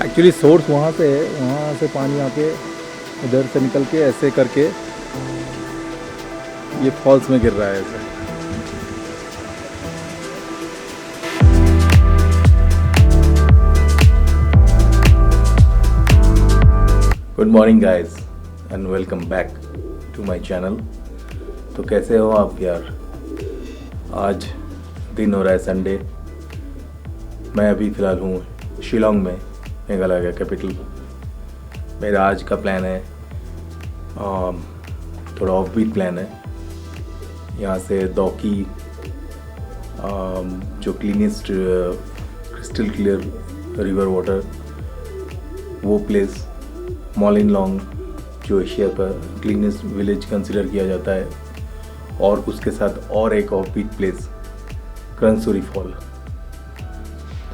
Actually source वहाँ से है, वहाँ से पानी आके इधर से निकल के ऐसे करके ये फॉल्स में गिर रहा है ऐसे। Good morning guys and welcome back to my channel. तो कैसे हो आप यार? आज दिन हो रहा है संडे। मैं अभी फ़िलहाल हूँ शिलोंग में, मेघालय का कैपिटल। मेरा आज का प्लान है थोड़ा ऑफ बीट प्लान है। यहाँ से दौकी जो cleanest crystal clear river water, वो प्लेस, मॉलिनलोंग जो एशिया का क्लीनेस्ट विलेज कंसिडर किया जाता है, और उसके साथ और एक ऑफ बीट प्लेस क्रंगसुरी फॉल।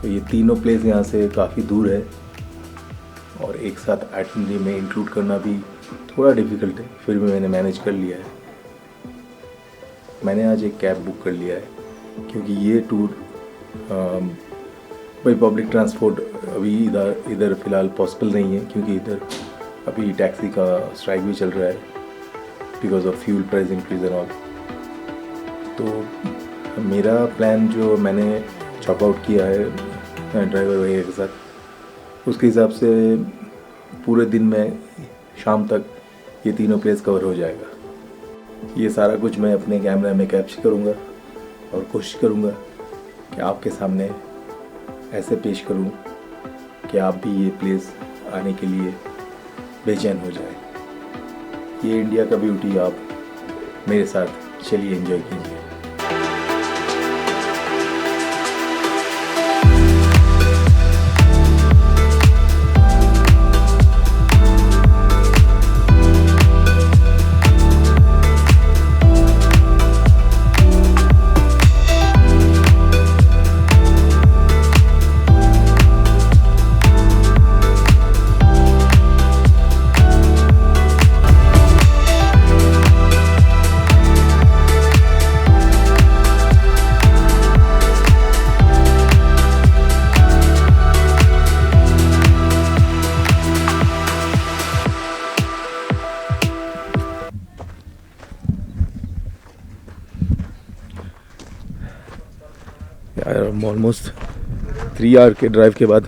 तो ये तीनों प्लेस यहाँ से काफ़ी दूर है और एक साथ आइटनरी में इंक्लूड करना भी थोड़ा डिफ़िकल्ट है, फिर भी मैंने मैनेज कर लिया है। मैंने आज एक कैब बुक कर लिया है क्योंकि ये टूर भाई पब्लिक ट्रांसपोर्ट अभी इधर फ़िलहाल पॉसिबल नहीं है, क्योंकि इधर अभी टैक्सी का स्ट्राइक भी चल रहा है because of fuel price increase and all. तो मेरा प्लान जो मैंने चॉप आउट किया है ड्राइवर भैया के साथ, उसके हिसाब से पूरे दिन में शाम तक ये तीनों प्लेस कवर हो जाएगा। ये सारा कुछ मैं अपने कैमरा में कैप्चर करूँगा और कोशिश करूँगा कि आपके सामने ऐसे पेश करूँ कि आप भी ये प्लेस आने के लिए बेचैन हो जाए। ये इंडिया का ब्यूटी आप मेरे साथ चलिए एंजॉय कीजिए। यार ऑलमोस्ट 3 आवर के ड्राइव के बाद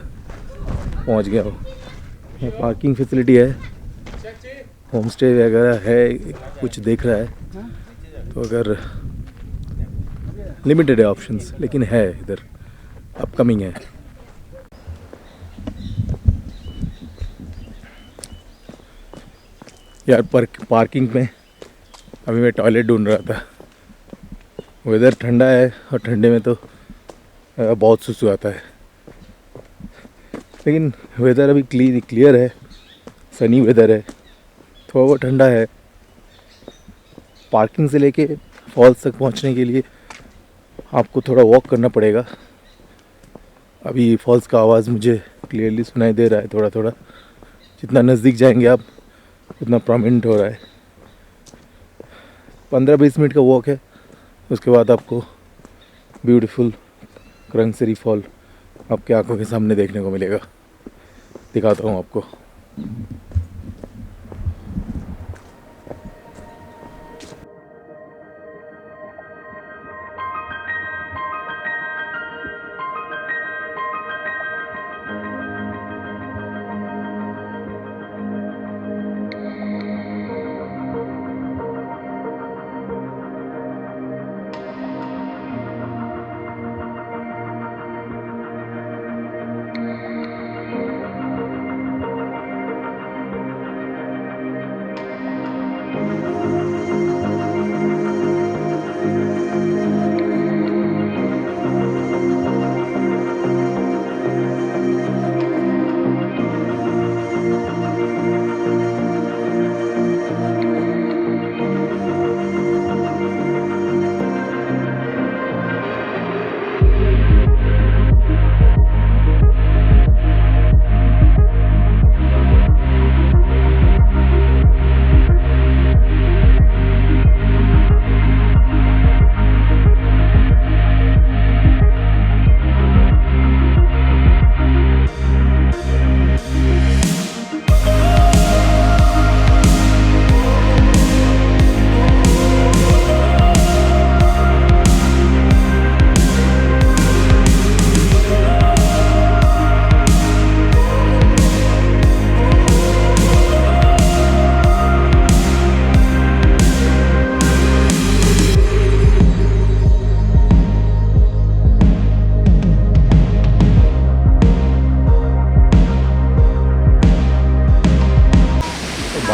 पहुंच गया हूँ। यहाँ पार्किंग फैसिलिटी है, होम स्टे वगैरह है, कुछ देख रहा है तो अगर लिमिटेड है ऑप्शंस, लेकिन है इधर, अपकमिंग है। यार पार्किंग में अभी मैं टॉयलेट ढूंढ रहा था। वेदर ठंडा है और ठंडे में तो बहुत सुसु आता है, लेकिन वेदर अभी क्लियर है, सनी वेदर है, थोड़ा बहुत ठंडा है। पार्किंग से लेके फॉल्स तक पहुंचने के लिए आपको थोड़ा वॉक करना पड़ेगा। अभी फॉल्स का आवाज़ मुझे क्लियरली सुनाई दे रहा है थोड़ा थोड़ा। जितना नज़दीक जाएंगे आप उतना प्रोमिनेंट हो रहा है। 15-20 मिनट का वॉक है, उसके बाद आपको ब्यूटीफुल क्रंगसुरी फॉल आपके आंखों के सामने देखने को मिलेगा। दिखाता हूँ आपको।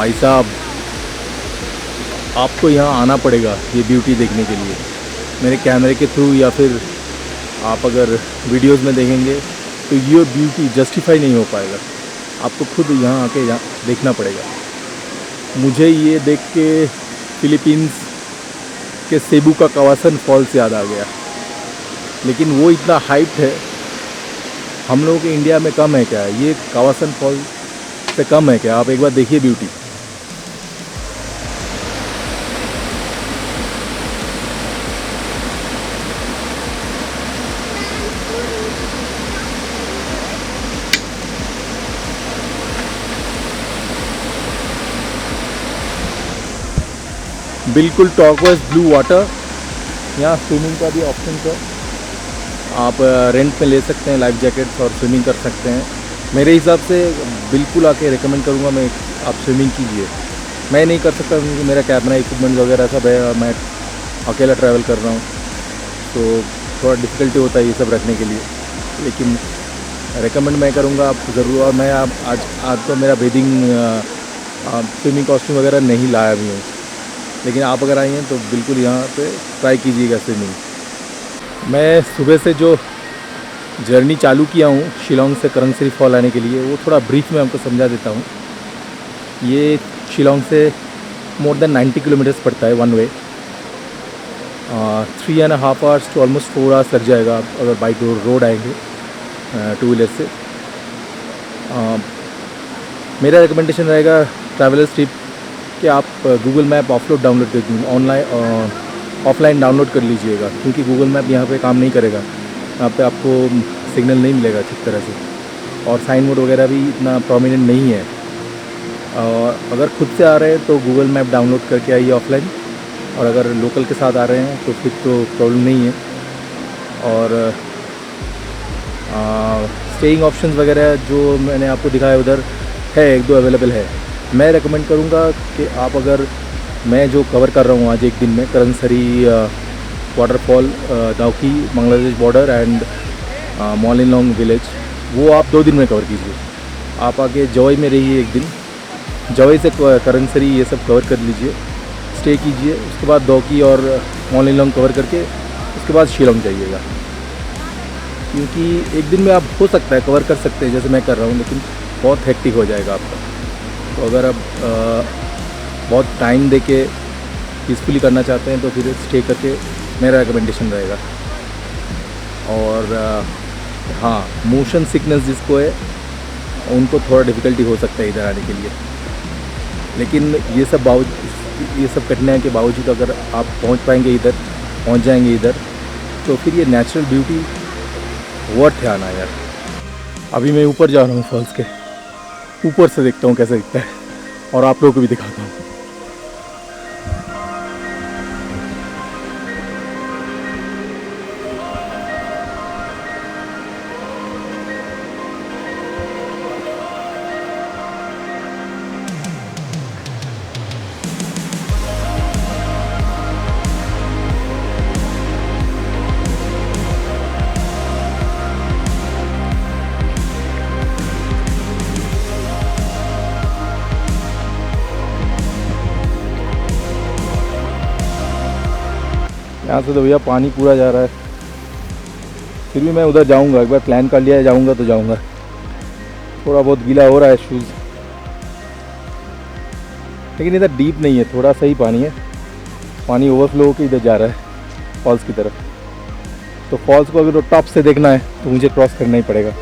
भाई साहब, आपको यहाँ आना पड़ेगा ये ब्यूटी देखने के लिए। मेरे कैमरे के थ्रू या फिर आप अगर वीडियोस में देखेंगे तो ये ब्यूटी जस्टिफाई नहीं हो पाएगा। आपको खुद यहाँ आके देखना पड़ेगा। मुझे ये देख के फिलीपींस के सेबू का कावासन फॉल्स याद आ गया, लेकिन वो इतना हाइप्ड है। हम लोगों के इंडिया में कम है क्या? ये कावासन फॉल्स से कम है क्या? आप एक बार देखिए ब्यूटी। बिल्कुल टॉर्क्वाइज ब्लू वाटर। यहाँ स्विमिंग का भी ऑप्शन है, आप रेंट पे ले सकते हैं लाइफ जैकेट्स और स्विमिंग कर सकते हैं। मेरे हिसाब से बिल्कुल आके रिकमेंड करूँगा मैं, आप स्विमिंग कीजिए। मैं नहीं कर सकता क्योंकि मेरा कैमरा इक्विपमेंट वगैरह सब है और मैं अकेला ट्रैवल कर रहा हूँ, तो थोड़ा डिफ़िकल्टी होता है ये सब रखने के लिए। लेकिन रिकमेंड मैं करूँगा आप ज़रूर। और मैं आज तो मेरा बेदिंग स्विमिंग कॉस्ट्यूम वगैरह नहीं लाया भी हूँ, लेकिन आप अगर आए हैं तो बिल्कुल यहाँ पे ट्राई कीजिएगा स्विमिंग। मैं सुबह से जो जर्नी चालू किया हूँ शिलोंग से करंगसरी फॉल आने के लिए, वो थोड़ा ब्रीफ में आपको समझा देता हूँ। ये शिलोंग से मोर देन 90 किलोमीटर्स पड़ता है one way. 3.5 hours to almost 4 hours लग जाएगा आप अगर बाइक रोड आएंगे टू व्हीलर से। मेरा रिकमेंडेशन रहेगा ट्रैवलर्स ट्रिप कि आप गूगल मैप डाउनलोड कर ऑफलाइन डाउनलोड कर लीजिएगा, क्योंकि गूगल मैप यहाँ पे काम नहीं करेगा। यहाँ पे आपको सिग्नल नहीं मिलेगा ठीक तरह से, और साइन बोर्ड वगैरह भी इतना प्रोमिनेंट नहीं है। और अगर खुद से आ रहे हैं तो गूगल मैप डाउनलोड करके आइए ऑफलाइन, और अगर लोकल के साथ आ रहे हैं तो फिर तो प्रॉब्लम नहीं है। और स्टेइंग ऑप्शंस वगैरह जो मैंने आपको दिखाया उधर है, एक दो अवेलेबल है। मैं रेकमेंड करूँगा कि आप अगर, मैं जो कवर कर रहा हूँ आज एक दिन में, Krangsuri waterfall, Dawki Bangladesh border and Mawlynnong village, वो आप 2 दिन में कवर कीजिए। आप आके जवई में रहिए एक दिन, जवई से करंगसरी ये सब कवर कर लीजिए, स्टे कीजिए। उसके बाद दाउकी और मॉलिनलोंग कवर करके उसके बाद शिलोंग जाइएगा, क्योंकि एक दिन में आप हो सकता है कवर कर सकते हैं जैसे मैं कर रहा हूँ, लेकिन बहुत हेक्टिक हो जाएगा आपका। तो अगर आप बहुत टाइम दे के पीसफुली करना चाहते हैं तो फिर स्टे करके मेरा रिकमेंडेशन रहेगा। और हाँ, मोशन सिकनेस जिसको है उनको थोड़ा डिफ़िकल्टी हो सकता है इधर आने के लिए, लेकिन ये सब कठिनाई के बावजूद अगर आप पहुंच जाएंगे इधर, तो फिर ये नेचुरल ब्यूटी वर्थ है आना यार। अभी मैं ऊपर जा रहा हूँ, फॉल्स के ऊपर से देखता हूँ कैसा दिखता है, और आप लोगों को भी दिखाता हूँ। यहाँ से तो भैया पानी पूरा जा रहा है, फिर भी मैं उधर जाऊँगा। एक बार प्लान कर लिया है जाऊँगा तो जाऊँगा। थोड़ा बहुत गीला हो रहा है शूज़, लेकिन इधर डीप नहीं है, थोड़ा सा ही पानी है। पानी ओवरफ्लो होकर इधर जा रहा है फॉल्स की तरफ। तो फॉल्स को अगर टॉप से देखना है तो मुझे क्रॉस करना ही पड़ेगा।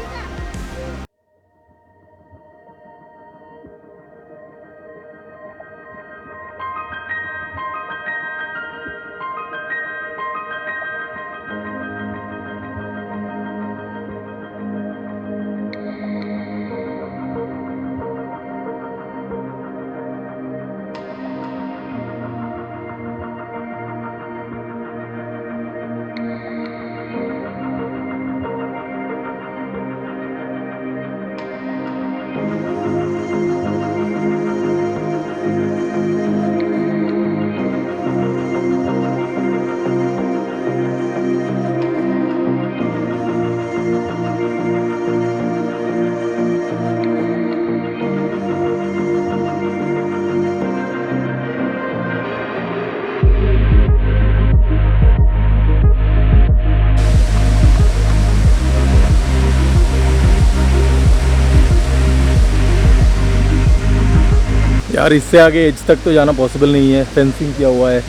यार इससे आगे एज तक तो जाना पॉसिबल नहीं है, फेंसिंग किया हुआ है,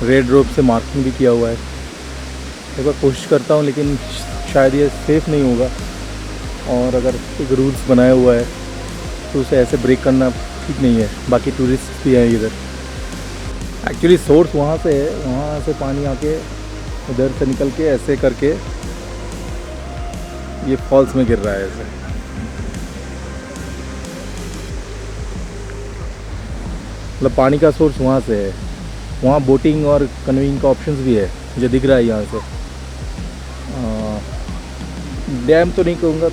रेड रोप से मार्किंग भी किया हुआ है। एक बार कोशिश करता हूँ लेकिन शायद ये सेफ़ नहीं होगा, और अगर एक रूल्स बनाया हुआ है तो उसे ऐसे ब्रेक करना ठीक नहीं है। बाकी टूरिस्ट भी हैं इधर। एक्चुअली सोर्स वहाँ से है, वहाँ से पानी आके इधर से निकल के ऐसे करके ये फॉल्स में गिर रहा है ऐसे। मतलब पानी का सोर्स वहाँ से है। वहाँ बोटिंग और कन्वेइंग का ऑप्शंस भी है, मुझे दिख रहा है यहाँ से। डैम तो नहीं कहूँगा,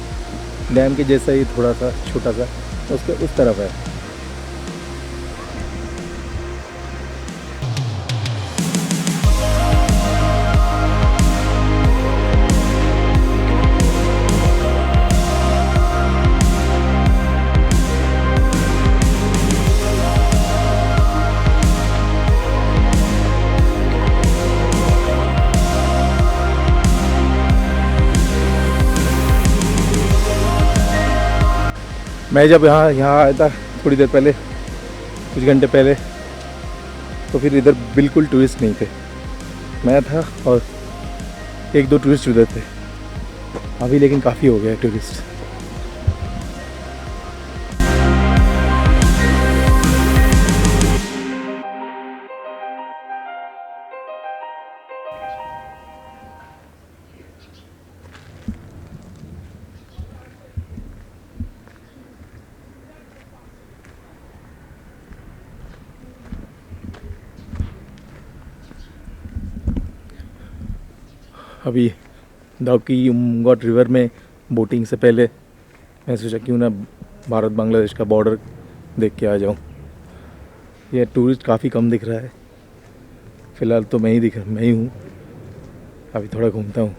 डैम के जैसा ही थोड़ा सा छोटा सा उसके उस तरफ है। मैं जब यहाँ आया था थोड़ी देर पहले, कुछ घंटे पहले, तो फिर इधर बिल्कुल टूरिस्ट नहीं थे। मैं था और एक दो टूरिस्ट उधर थे। अभी लेकिन काफ़ी हो गया है टूरिस्ट। अभी दाउकी उमगोट रिवर में बोटिंग से पहले मैं सोचा क्यों ना भारत बांग्लादेश का बॉर्डर देख के आ जाऊं। ये टूरिस्ट काफ़ी कम दिख रहा है फ़िलहाल, तो मैं ही हूँ। अभी थोड़ा घूमता हूँ।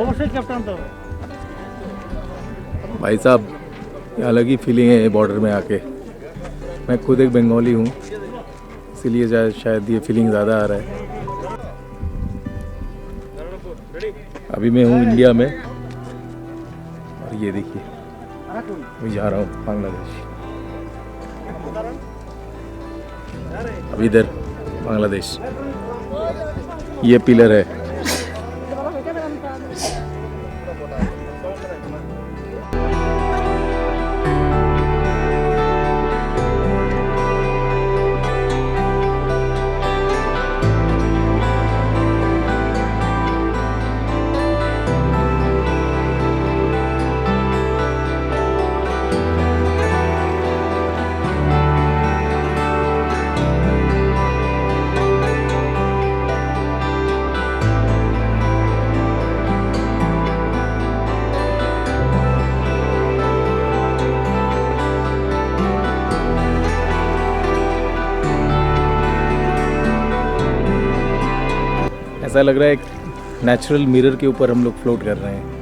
অবশ্যই ক্যাপ্টেন আনতে হবে। भाई साहब, ये अलग ही फीलिंग है बॉर्डर में आके। मैं खुद एक बंगाली हूँ, इसीलिए शायद ये फीलिंग ज़्यादा आ रहा है। अभी मैं हूँ इंडिया में, और ये देखिए मैं जा रहा हूँ बांग्लादेश। अभी इधर बांग्लादेश, ये पिलर है। ऐसा लग रहा है एक नेचुरल मिरर के ऊपर हम लोग फ्लोट कर रहे हैं।